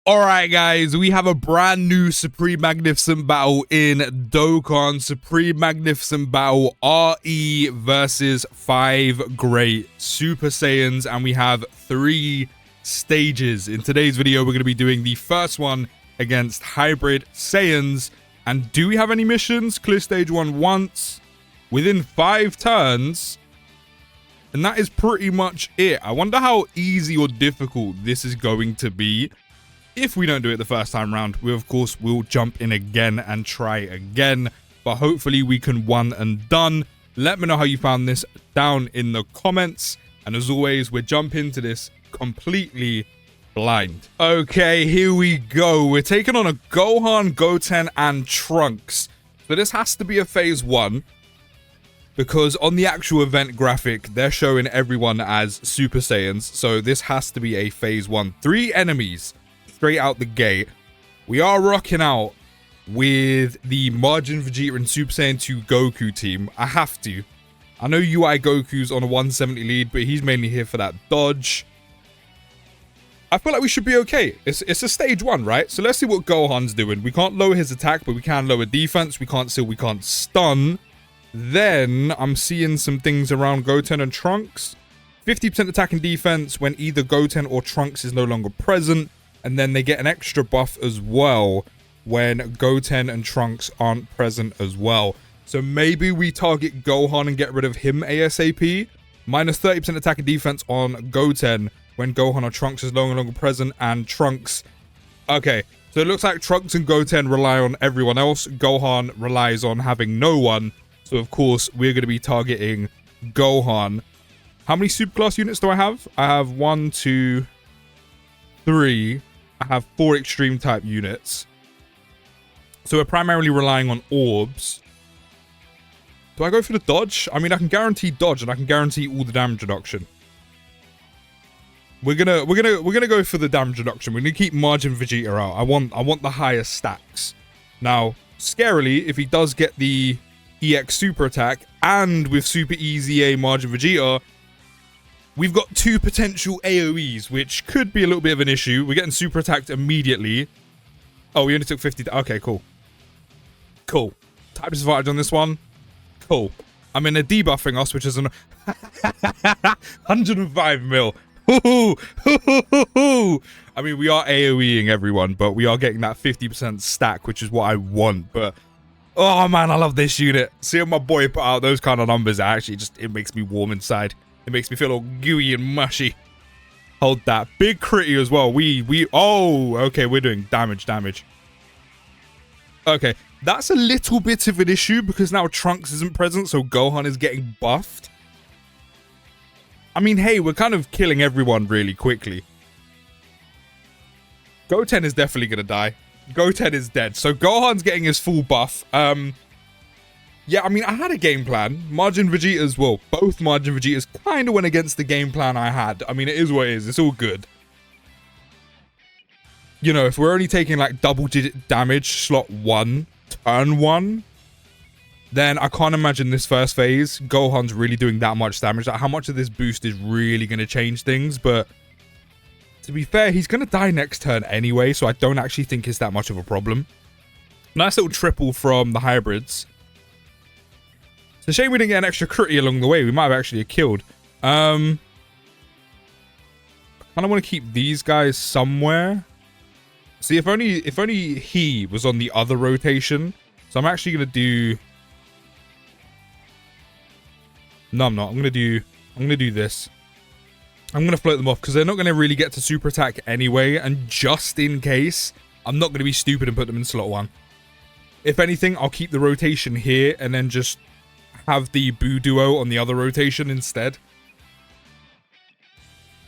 Alright guys, we have a brand new Supreme Magnificent Battle in Dokkan. Supreme Magnificent Battle RE versus 5 Great Super Saiyans, and we have 3 stages. In today's video, we're going to be doing the first one against Hybrid Saiyans. And do we have any missions? Clear stage 1 once, within 5 turns. And that is pretty much it. I wonder how easy or difficult this is going to be. If we don't do it the first time round, we of course will jump in again and try again. But hopefully we can one and done. Let me know how you found this down in the comments. And as always, we're jumping into this completely blind. Okay, here we go. We're taking on a Gohan, Goten, and Trunks. So this has to be a phase 1. Because on the actual event graphic, they're showing everyone as Super Saiyans. So this has to be a phase 1. 3 enemies straight out the gate. We are rocking out with the Majin Vegeta and Super Saiyan 2 Goku team. I have to. I know UI Goku's on a 170 lead, but he's mainly here for that dodge. I feel like we should be okay. It's a stage 1, right? So let's see what Gohan's doing. We can't lower his attack, but we can lower defense. We can't stun. Then I'm seeing some things around Goten and Trunks. 50% attack and defense when either Goten or Trunks is no longer present. And then they get an extra buff as well when Goten and Trunks aren't present as well. So maybe we target Gohan and get rid of him ASAP. Minus 30% attack and defense on Goten when Gohan or Trunks is no longer present. And Trunks... Okay, so it looks like Trunks and Goten rely on everyone else. Gohan relies on having no one. So of course, we're going to be targeting Gohan. How many superclass units do I have? I have 1, 2, 3... I have 4 extreme type units. So we're primarily relying on orbs. Do I go for the dodge? I mean, I can guarantee dodge and I can guarantee all the damage reduction. We're gonna go for the damage reduction. We're gonna keep Majin Vegeta out. I want the highest stacks. Now, scarily, if he does get the EX super attack and with super easy A Majin Vegeta, we've got 2 potential AoEs, which could be a little bit of an issue. We're getting super attacked immediately. Oh, we only took 50. Okay, cool. Cool. Type disadvantage on this one. Cool. I mean, they're debuffing us, which is an 105 mil. I mean, we are AoEing everyone, but we are getting that 50% stack, which is what I want. But, oh man, I love this unit. Seeing my boy put out those kind of numbers, actually it makes me warm inside. It makes me feel all gooey and mushy. Hold that. Big critty as well. Oh, okay, we're doing damage. Okay, that's a little bit of an issue because now Trunks isn't present, so Gohan is getting buffed. I mean, hey, we're kind of killing everyone really quickly. Goten is definitely going to die. Goten is dead. So Gohan's getting his full buff. Yeah, I mean, I had a game plan. Majin Vegeta as well. Both Majin Vegetas kind of went against the game plan I had. I mean, it is what it is. It's all good. You know, if we're only taking like double-digit damage slot 1, turn 1, then I can't imagine this first phase Gohan's really doing that much damage. Like, how much of this boost is really going to change things? But to be fair, he's going to die next turn anyway, so I don't actually think it's that much of a problem. Nice little triple from the hybrids. It's a shame we didn't get an extra critty along the way. We might have actually killed. I kind of want to keep these guys somewhere. See, if only he was on the other rotation. So I'm actually going to do... No, I'm not. I'm going to do this. I'm going to float them off because they're not going to really get to super attack anyway. And just in case, I'm not going to be stupid and put them in slot 1. If anything, I'll keep the rotation here and then just have the Boo Duo on the other rotation instead.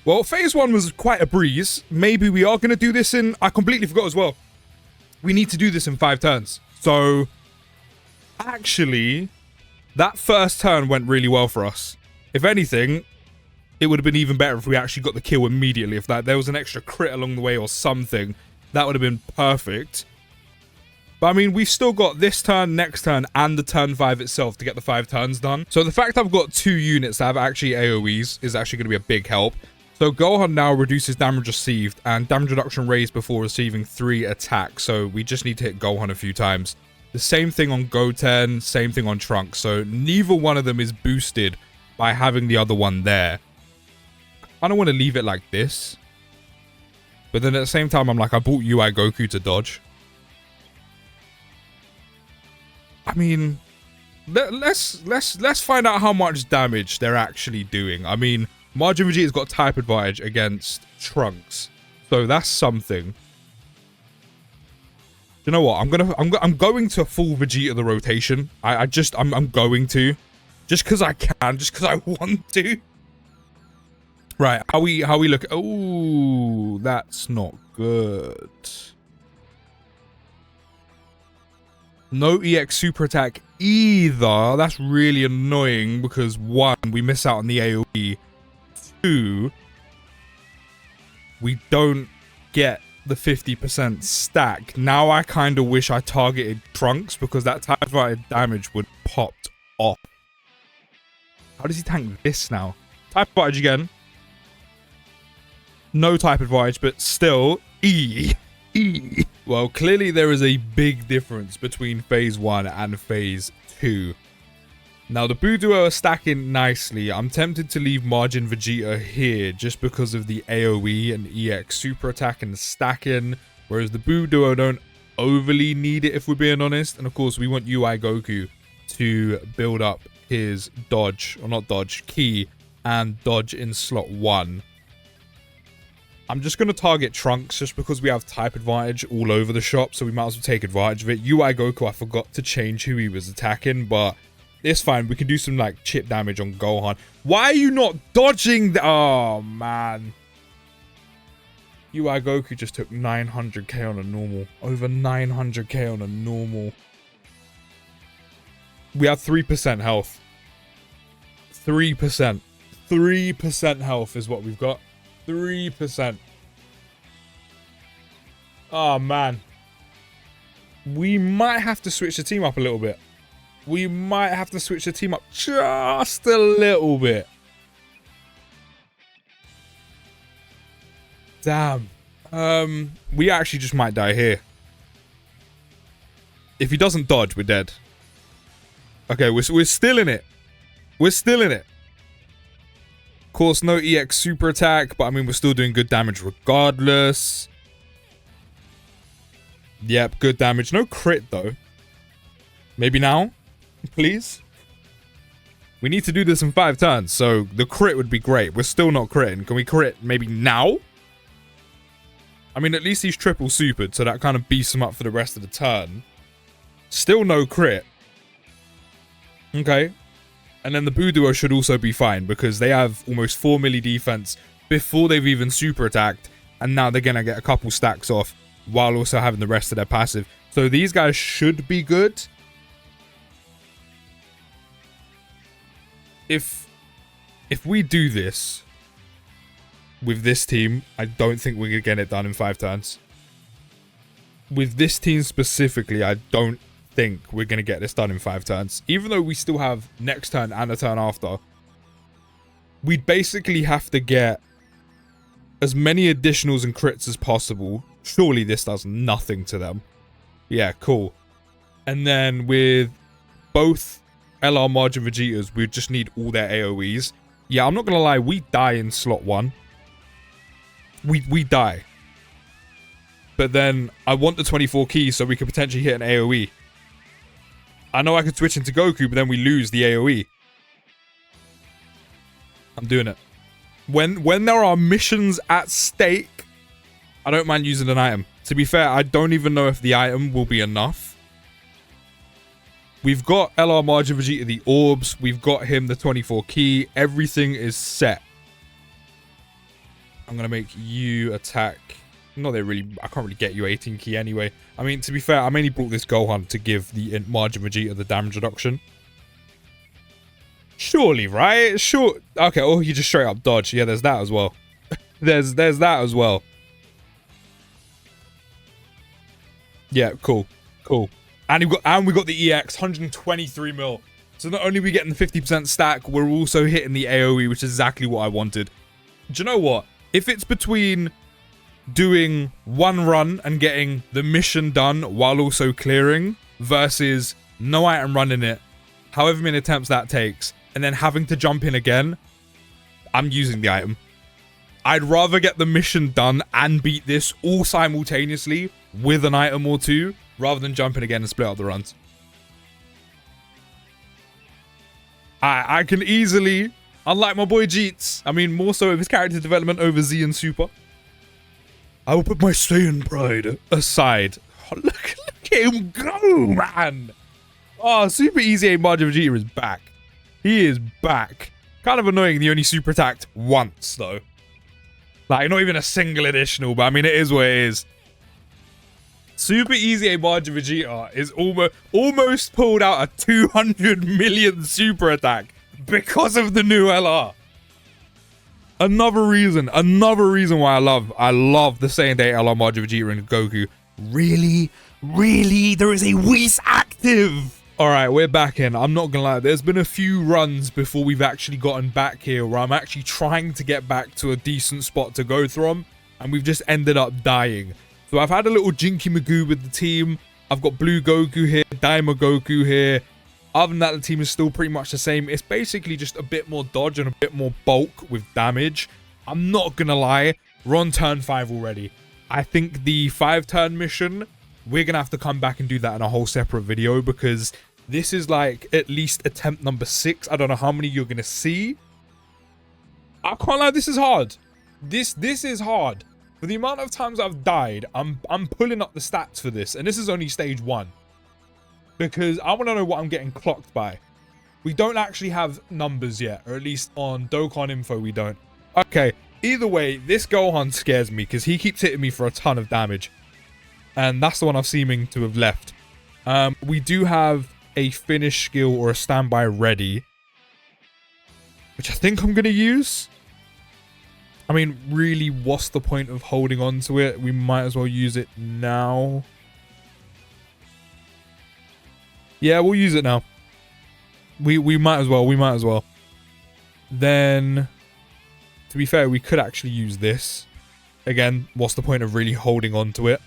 Well, phase 1 was quite a breeze. Maybe we are going to do this in... I completely forgot as well. We need to do this in 5 turns. So, actually, that first turn went really well for us. If anything, it would have been even better if we actually got the kill immediately. If there was an extra crit along the way or something, that would have been perfect. But I mean, we've still got this turn, next turn, and the turn 5 itself to get the 5 turns done. So the fact I've got 2 units that have actually AoEs is actually going to be a big help. So Gohan now reduces damage received and damage reduction raised before receiving 3 attacks. So we just need to hit Gohan a few times. The same thing on Goten, same thing on Trunks. So neither one of them is boosted by having the other one there. I don't want to leave it like this. But then at the same time, I'm like, I bought UI Goku to dodge. I mean, let's find out how much damage they're actually doing. I mean, Majin Vegeta's got type advantage against Trunks, so that's something. You know what? I'm going to full Vegeta the rotation. I'm going to, just because I can, just because I want to. Right? How we look? Oh, that's not good. No EX super attack either. That's really annoying because 1, we miss out on the AoE. 2, we don't get the 50% stack. Now I kind of wish I targeted Trunks because that type of damage would popped off. How does he tank this now? Type advantage again. No type advantage, but still E. Well, clearly there is a big difference between phase 1 and phase 2. Now, the Buu Duo are stacking nicely. I'm tempted to leave Majin Vegeta here just because of the AoE and EX super attack and stacking, whereas the Buu Duo don't overly need it, if we're being honest. And of course, we want UI Goku to build up his dodge, or not dodge, ki, and dodge in slot 1. I'm just going to target Trunks just because we have type advantage all over the shop, so we might as well take advantage of it. UI Goku, I forgot to change who he was attacking, but it's fine. We can do some, like, chip damage on Gohan. Why are you not dodging the... Oh, man. UI Goku just took 900k on a normal. Over 900k on a normal. We have 3% health. 3%. 3% health is what we've got. 3%. Oh, man. We might have to switch the team up a little bit. We might have to switch the team up just a little bit. Damn. We actually just might die here. If he doesn't dodge, we're dead. Okay, we're still in it. We're still in it. Of course, no EX super attack, but I mean, we're still doing good damage regardless. Yep, good damage. No crit, though. Maybe now? Please? We need to do this in 5 turns, so the crit would be great. We're still not critting. Can we crit maybe now? I mean, at least he's triple supered, so that kind of beats him up for the rest of the turn. Still no crit. Okay. And then the Buu Duo should also be fine, because they have almost 4 milli defense before they've even super attacked, and now they're going to get a couple stacks off while also having the rest of their passive. So these guys should be good. If we do this with this team, I don't think we're going to get it done in 5 turns. With this team specifically, I don't think we're going to get this done in 5 turns. Even though we still have next turn and a turn after. We'd basically have to get as many additionals and crits as possible. Surely this does nothing to them. Yeah, cool. And then with both LR Majin Vegetas, we just need all their AoEs. Yeah, I'm not going to lie, we die in slot 1. We die. But then I want the 24 keys so we could potentially hit an AoE. I know I could switch into Goku, but then we lose the AoE. I'm doing it. When there are missions at stake, I don't mind using an item. To be fair, I don't even know if the item will be enough. We've got LR Majin Vegeta the orbs. We've got him the 24 key. Everything is set. I'm going to make you attack. Not that really, I can't really get you 18 key anyway. I mean, to be fair, I mainly brought this Gohan to give the Majin Vegeta the damage reduction. Surely, right? Sure. Okay, or you just straight up dodge. Yeah, there's that as well. there's that as well. Yeah, cool. Cool. And we got the EX, 123 mil. So not only are we getting the 50% stack, we're also hitting the AoE, which is exactly what I wanted. Do you know what? If it's between doing one run and getting the mission done while also clearing versus no item run in it, however many attempts that takes, and then having to jump in again, I'm using the item. I'd rather get the mission done and beat this all simultaneously with an item or two rather than jumping again and split up the runs. I can easily, unlike my boy Jeets, I mean more so of his character development over Z and Super, I will put my Saiyan pride aside. Oh, look at him go, man. Oh, Super Easy Aim Majin Vegeta is back. He is back. Kind of annoying, he only super attacked once, though. Like, not even a single additional, but I mean, it is what it is. Super Easy Aim Majin Vegeta is almost pulled out a 200 million super attack because of the new LR. Another reason why I love the Saiyan Day LR Majin Vegeta and Goku. Really? There is a Whis active! Alright, we're back in. I'm not gonna lie, there's been a few runs before we've actually gotten back here where I'm actually trying to get back to a decent spot to go from, and we've just ended up dying. So I've had a little Jinky Magoo with the team. I've got Blue Goku here, Daima Goku here. Other than that, the team is still pretty much the same. It's basically just a bit more dodge and a bit more bulk with damage. I'm not gonna lie, we're on turn 5 already. I think the 5-turn mission, we're gonna have to come back and do that in a whole separate video because this is like at least attempt number 6. I don't know how many you're gonna see. I can't lie, this is hard. This is hard. For the amount of times I've died, I'm pulling up the stats for this, and this is only stage 1. Because I want to know what I'm getting clocked by. We don't actually have numbers yet, or at least on Dokkan info we don't. Okay, either way, this Gohan scares me because he keeps hitting me for a ton of damage. And that's the one I've seeming to have left. We do have a finish skill or a standby ready, which I think I'm going to use. I mean, really, what's the point of holding on to it? We might as well use it now. Yeah, we'll use it now. We might as well. Then, to be fair, we could actually use this. Again, what's the point of really holding on to it?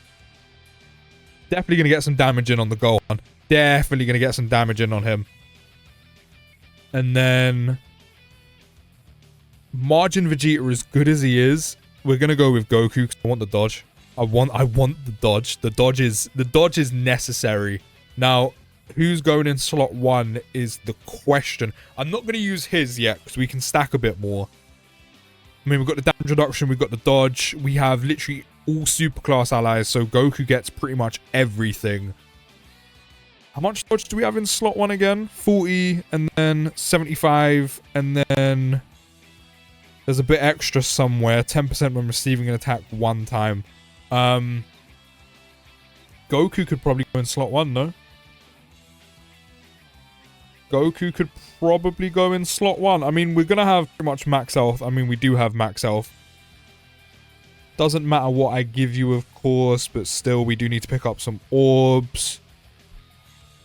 Definitely going to get some damage in on the Gohan. Definitely going to get some damage in on him. And then Majin Vegeta, as good as he is, we're going to go with Goku because I want the dodge. I want the dodge. The dodge is necessary. Now, who's going in slot 1 is the question. I'm not going to use his yet because we can stack a bit more. I mean, we've got the damage reduction, we've got the dodge. We have literally all super class allies, so Goku gets pretty much everything. How much dodge do we have in slot 1 again? 40, and then 75, and then there's a bit extra somewhere. 10% when receiving an attack 1 time. Goku could probably go in slot 1, no? Goku could probably go in slot 1. I mean, we're going to have pretty much max health. I mean, we do have max health. Doesn't matter what I give you, of course, but still, we do need to pick up some orbs.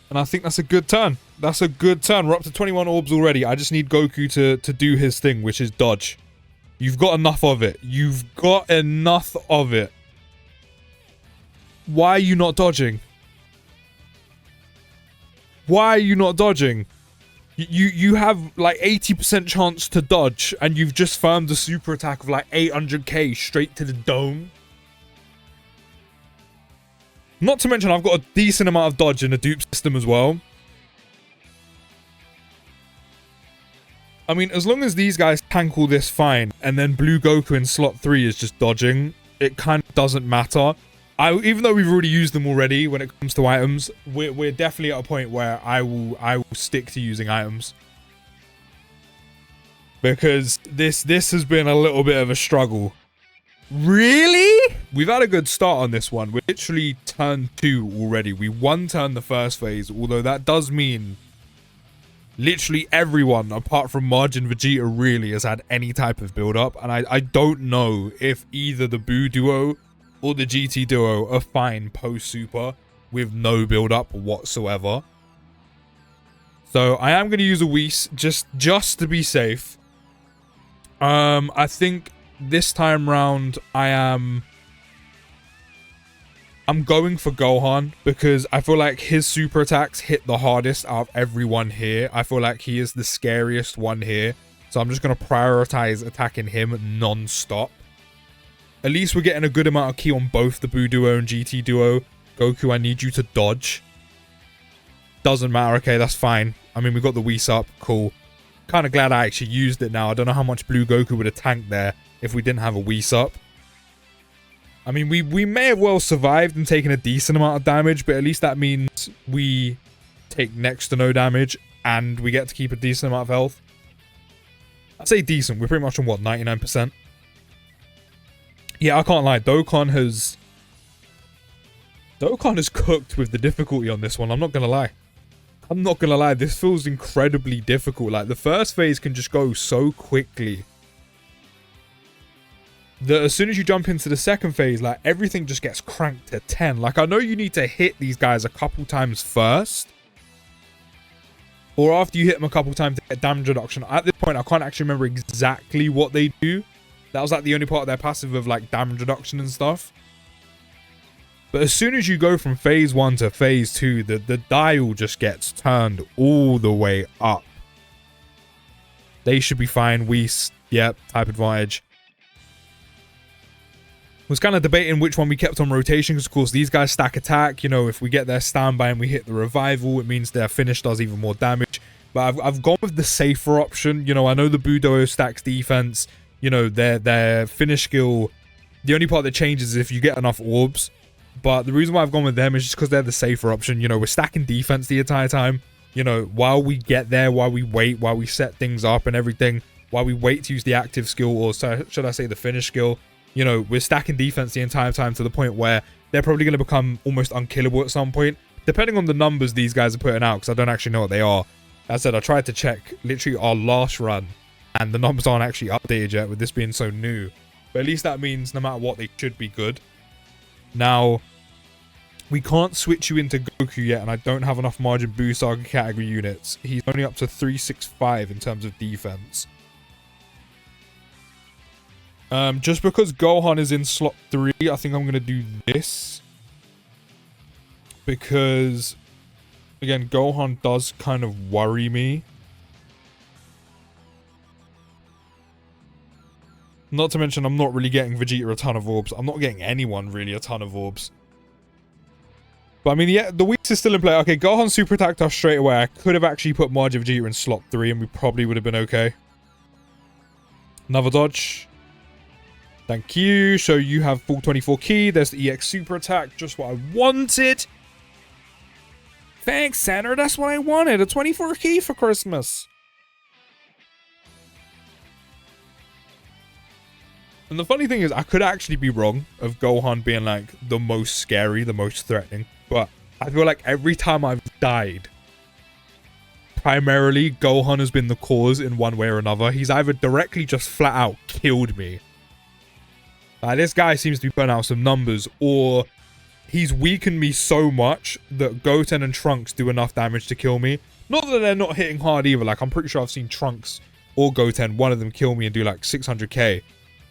And I think that's a good turn. That's a good turn. We're up to 21 orbs already. I just need Goku to do his thing, which is dodge. You've got enough of it. You've got enough of it. Why are you not dodging? Why are you not dodging? You have like 80% chance to dodge, and you've just farmed a super attack of like 800k straight to the dome. Not to mention, I've got a decent amount of dodge in the dupe system as well. I mean, as long as these guys tank all this fine, and then Blue Goku in slot 3 is just dodging, it kind of doesn't matter. Even though we've already used them already when it comes to items, we're definitely at a point where I will stick to using items. Because this has been a little bit of a struggle. Really? We've had a good start on this one. We're literally turn 2 already. We one-turned the first phase, although that does mean literally everyone, apart from Majin Vegeta, really has had any type of build-up. And I don't know if either the Buu duo or the GT duo are fine post-super with no build-up whatsoever. So I am going to use a Whis just to be safe. I think this time round, I'm going for Gohan because I feel like his super attacks hit the hardest out of everyone here. I feel like he is the scariest one here. So I'm just going to prioritize attacking him non-stop. At least we're getting a good amount of ki on both the Buu Duo and GT Duo. Goku, I need you to dodge. Doesn't matter. Okay, that's fine. I mean, we got the Whis up. Cool. Kind of glad I actually used it now. I don't know how much Blue Goku would have tanked there if we didn't have a Whis up. I mean, we may have well survived and taken a decent amount of damage, but at least that means we take next to no damage and we get to keep a decent amount of health. I say decent. We're pretty much on, what, 99%? Yeah, I can't lie. Dokkan has cooked with the difficulty on this one. I'm not going to lie. I'm not going to lie. This feels incredibly difficult. Like, the first phase can just go so quickly that as soon as you jump into the second phase, like, everything just gets cranked to 10. Like, I know you need to hit these guys a couple times first, or after you hit them a couple times to get damage reduction. At this point, I can't actually remember exactly what they do. That was like the only part of their passive of like damage reduction and stuff. But as soon as you go from phase 1 to phase 2, the dial just gets turned all the way up. They should be fine. Whis, yep, type advantage. Was kind of debating which one we kept on rotation, because of course these guys stack attack. You know, if we get their standby and we hit the revival, it means their finish does even more damage. But I've gone with the safer option. You know, I know the Buu Duo stacks defense. You know, their finish skill, the only part that changes is if you get enough orbs. But the reason why I've gone with them is just because they're the safer option. You know, we're stacking defense the entire time. You know, while we get there, while we wait, while we set things up and everything, while we wait to use the active skill, or should I say the finish skill, you know, we're stacking defense the entire time to the point where they're probably going to become almost unkillable at some point, depending on the numbers these guys are putting out, because I don't actually know what they are. As I said, I tried to check literally our last run, and the numbers aren't actually updated yet with this being so new. But at least that means no matter what, they should be good. Now, we can't switch you into Goku yet, and I don't have enough Majin Buu Saga category units. He's only up to 365 in terms of defense. Just because Gohan is in slot 3, I think I'm going to do this. Because, again, Gohan does kind of worry me. Not to mention, I'm not really getting Vegeta a ton of orbs. I'm not getting anyone really a ton of orbs. But I mean, yeah, the Whis is still in play. Okay, Gohan super attacked us straight away. I could have actually put Majin Vegeta in slot 3 and we probably would have been okay. Another dodge. Thank you. So you have full 24 ki. There's the EX super attack. Just what I wanted. Thanks, Santa. That's what I wanted. A 24 ki for Christmas. And the funny thing is, I could actually be wrong of Gohan being like the most scary, the most threatening. But I feel like every time I've died, primarily Gohan has been the cause in one way or another. He's either directly just flat out killed me. This guy seems to be putting out some numbers, or he's weakened me so much that Goten and Trunks do enough damage to kill me. Not that they're not hitting hard either. Like, I'm pretty sure I've seen Trunks or Goten, one of them, kill me and do like 600k.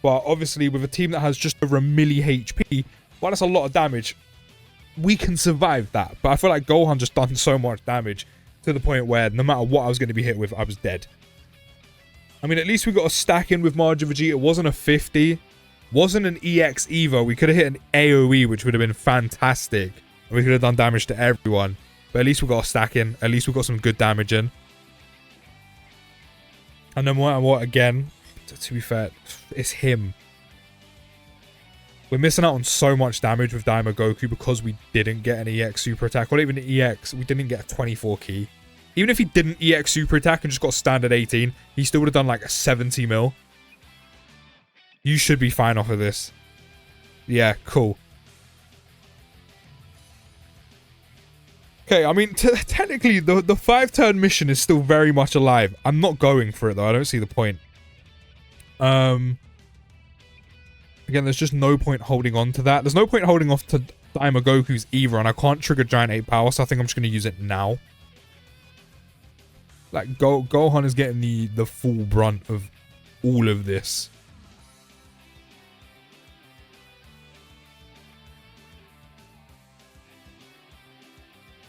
But obviously, with a team that has just over a milli HP, well, that's a lot of damage. We can survive that. But I feel like Gohan just done so much damage to the point where no matter what I was going to be hit with, I was dead. I mean, at least we got a stack in with Majin Vegeta. It wasn't a 50. Wasn't an EX either. We could have hit an AoE, which would have been fantastic. And we could have done damage to everyone. But at least we got a stack in. At least we got some good damage in. And no matter what, again, to be fair, it's him. We're missing out on so much damage with Daima Goku because we didn't get an EX super attack. Or even an EX, we didn't get a 24 ki. Even if he didn't EX super attack and just got standard 18, he still would have done like a 70 mil. You should be fine off of this. Yeah, cool. Okay, I mean, technically, the 5-turn mission is still very much alive. I'm not going for it, though. I don't see the point. Again, there's just no point holding on to that. There's no point holding off to Daima Goku's either, and I can't trigger Giant 8 power, so I think I'm just going to use it now. Like, Gohan is getting the full brunt of all of this.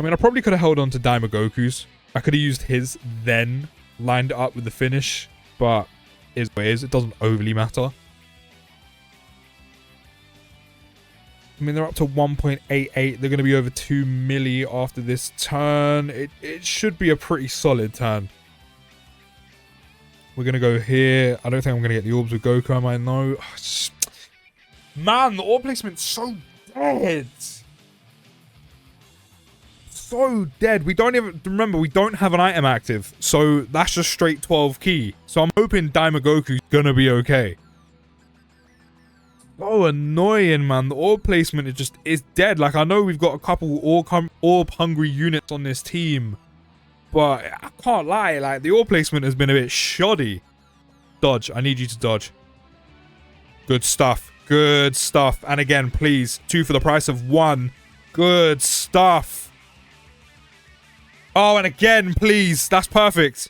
I mean, I probably could have held on to Daimogoku's. I could have used his, then lined it up with the finish, but is what it is. It doesn't overly matter. I mean, they're up to 1.88. They're going to be over 2 milli after this turn. It should be a pretty solid turn. We're going to go here. I don't think I'm going to get the orbs with Goku, am I? No. Man, the orb placement's so dead. So dead. We don't even... Remember, we don't have an item active. So that's just straight 12 key. So I'm hoping Daimogoku's going to be okay. So annoying, man. The orb placement is dead. Like, I know we've got a couple orb hungry units on this team, but I can't lie, like, the orb placement has been a bit shoddy. Dodge. I need you to dodge. Good stuff. Good stuff. And again, please, 2 for the price of 1. Good stuff. Oh, and again, please. That's perfect.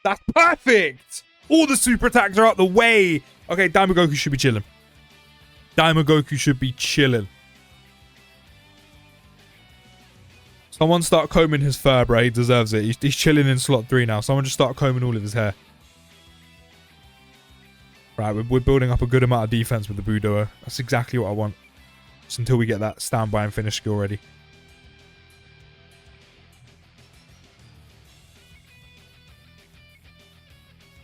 That's perfect. All the super attacks are out the way. Okay, Daimogoku should be chilling. Daimogoku should be chilling. Someone start combing his fur, bro. He deserves it. He's chilling in slot 3 now. Someone just start combing all of his hair. Right, we're building up a good amount of defense with the Budo. That's exactly what I want. Just until we get that standby and finish skill ready.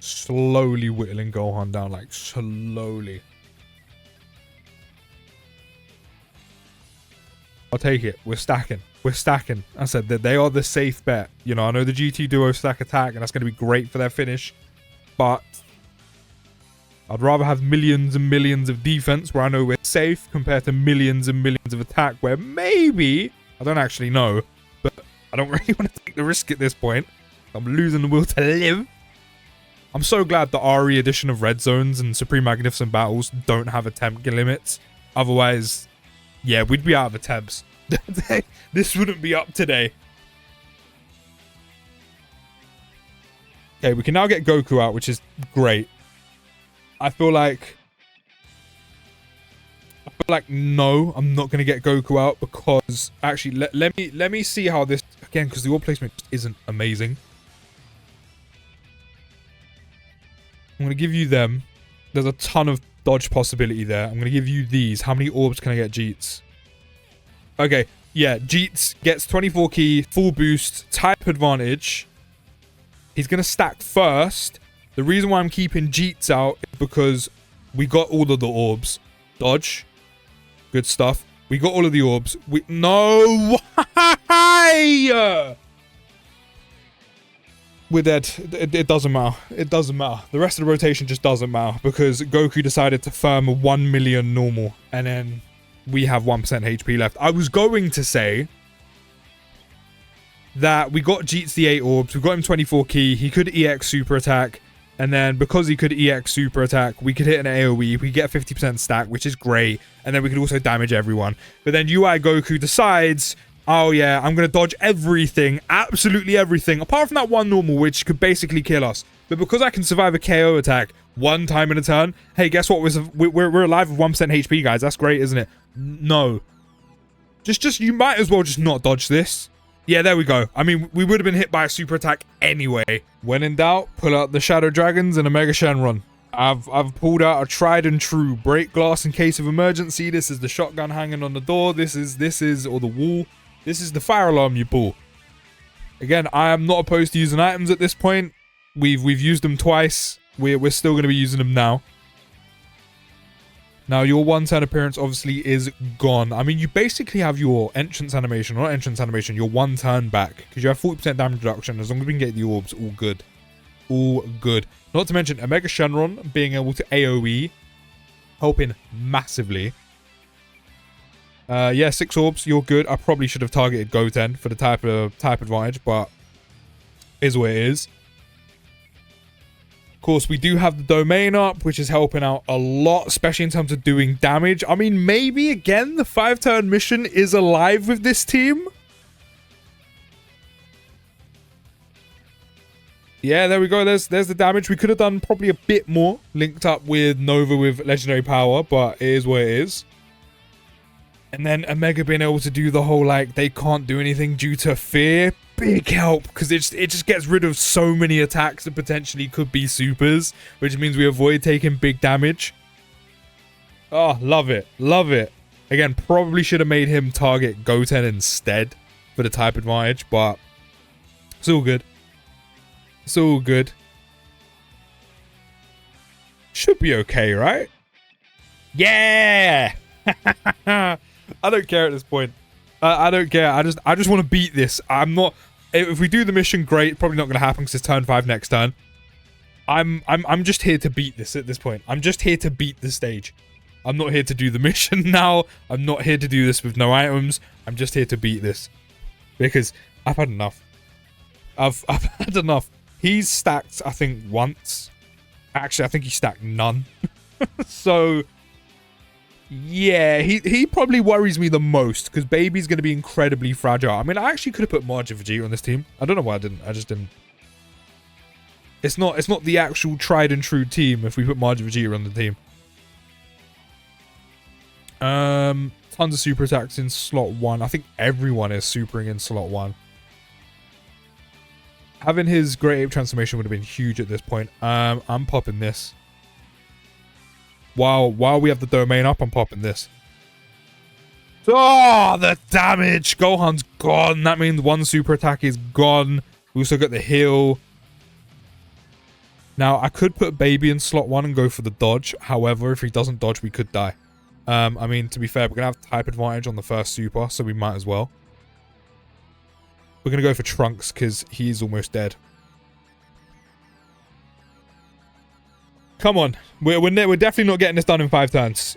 Slowly whittling Gohan down, like slowly. I'll take it. We're stacking. We're stacking. I said that they are the safe bet. You know, I know the GT Duo stack attack, and that's going to be great for their finish. But I'd rather have millions and millions of defense where I know we're safe compared to millions and millions of attack where maybe, I don't actually know, but I don't really want to take the risk at this point. I'm losing the will to live. I'm so glad the RE edition of Red Zones and Supreme Magnificent Battles don't have attempt limits. Otherwise... yeah, we'd be out of attempts. This wouldn't be up today. Okay, we can now get Goku out, which is great. I feel like no, I'm not going to get Goku out because actually let me see how this again, because the orb placement isn't amazing. I'm going to give you them. There's a ton of dodge possibility there. I'm going to give you these. How many orbs can I get Jeets? Okay, yeah, Jeets gets 24 key, full boost, type advantage. He's going to stack first. The reason why I'm keeping Jeets out is because we got all of the orbs. Dodge. Good stuff. We got all of the orbs. No! Why? We're dead. It doesn't matter. It doesn't matter. The rest of the rotation just doesn't matter because Goku decided to farm 1 million normal and then we have 1% HP left. I was going to say that we got Jeets the 8 orbs. We got him 24 key. He could EX super attack. And then because he could EX super attack, we could hit an AoE. We get a 50% stack, which is great. And then we could also damage everyone. But then UI Goku decides... oh yeah, I'm going to dodge everything, absolutely everything, apart from that one normal, which could basically kill us. But because I can survive a KO attack 1 time in a turn, hey, guess what? We're alive with 1% HP, guys. That's great, isn't it? No. Just you might as well just not dodge this. Yeah, there we go. I mean, we would have been hit by a super attack anyway. When in doubt, pull out the Shadow Dragons and a Mega Shenron. I've pulled out a tried and true break glass in case of emergency. This is the shotgun hanging on the door. This is, or the wall. This is the fire alarm you pull. Again, I am not opposed to using items at this point. We've used them twice. We're still going to be using them now. Now, your 1-turn appearance obviously is gone. I mean, you basically have your entrance animation, or not entrance animation, your 1 turn back. Because you have 40% damage reduction. As long as we can get the orbs, all good. All good. Not to mention, a Mega Shenron being able to AoE. Helping massively. Yeah, 6 orbs, you're good. I probably should have targeted Goten for the type advantage, but is what it is. Of course, we do have the domain up, which is helping out a lot, especially in terms of doing damage. I mean, maybe, again, the 5-turn mission is alive with this team. Yeah, there we go. There's the damage. We could have done probably a bit more, linked up with Nova with legendary power, but it is what it is. And then Omega being able to do the whole, like, they can't do anything due to fear. Big help, because it just gets rid of so many attacks that potentially could be supers, which means we avoid taking big damage. Oh, love it. Love it. Again, probably should have made him target Goten instead for the type advantage, but it's all good. It's all good. Should be okay, right? Yeah! I don't care at this point. I don't care. I just want to beat this. I'm not... If we do the mission, great. Probably not going to happen because it's turn 5 next turn. I'm just here to beat this at this point. I'm just here to beat the stage. I'm not here to do the mission now. I'm not here to do this with no items. I'm just here to beat this. Because I've had enough. I've had enough. He's stacked, I think, once. Actually, I think he stacked none. So... yeah, he probably worries me the most because Baby's going to be incredibly fragile. I mean, I actually could have put Margin Vegeta on this team. I don't know why I didn't. I just didn't. It's not the actual tried and true team if we put Margin Vegeta on the team. Tons of super attacks in slot 1. I think everyone is supering in slot 1. Having his Great Ape transformation would have been huge at this point. I'm popping this. While we have the domain up, I'm popping this. Oh, the damage! Gohan's gone. That means one super attack is gone. We also got the heal. Now, I could put Baby in slot 1 and go for the dodge. However, if he doesn't dodge, we could die. I mean, to be fair, we're going to have type advantage on the first super, so we might as well. We're going to go for Trunks because he's almost dead. Come on. We're definitely not getting this done in 5 turns.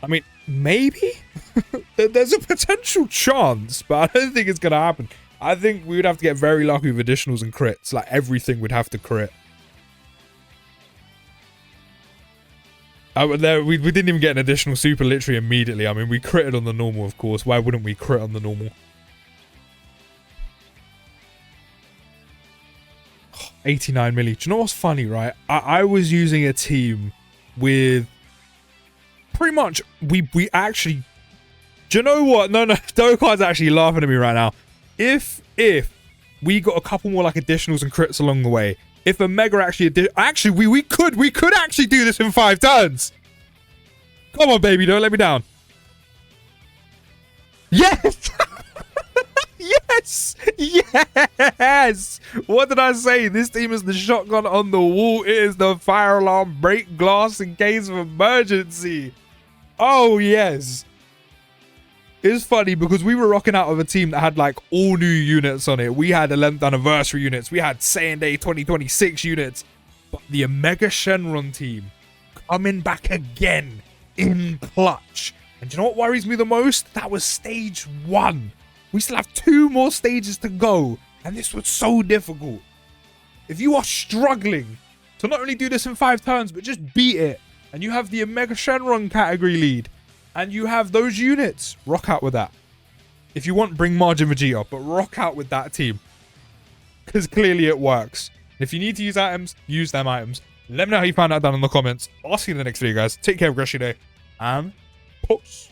I mean, maybe? There's a potential chance, but I don't think it's going to happen. I think we would have to get very lucky with additionals and crits. Like, everything would have to crit. We didn't even get an additional super literally immediately. I mean, we critted on the normal, of course. Why wouldn't we crit on the normal? 89 milli. Do you know what's funny, right? I was using a team with pretty much we actually. Do you know what? No, Dokkan's actually laughing at me right now. If we got a couple more like additionals and crits along the way, if Omega actually we could actually do this in 5 turns. Come on, baby, don't let me down. Yes. Yes! Yes! What did I say? This team is the shotgun on the wall. It is the fire alarm, break glass in case of emergency. Oh, yes. It's funny because we were rocking out of a team that had like all new units on it. We had 11th anniversary units. We had Saiyan Day 2026 units. But the Omega Shenron team coming back again in clutch. And do you know what worries me the most? That was stage 1. We still have 2 more stages to go, and this was so difficult. If you are struggling to not only do this in 5 turns, but just beat it, and you have the Omega Shenron category lead, and you have those units, rock out with that. If you want, bring Margin Vegeta, but rock out with that team. Because clearly it works. If you need to use items, use them items. Let me know how you found out down in the comments. I'll see you in the next video, guys. Take care of the rest of your day, and peace.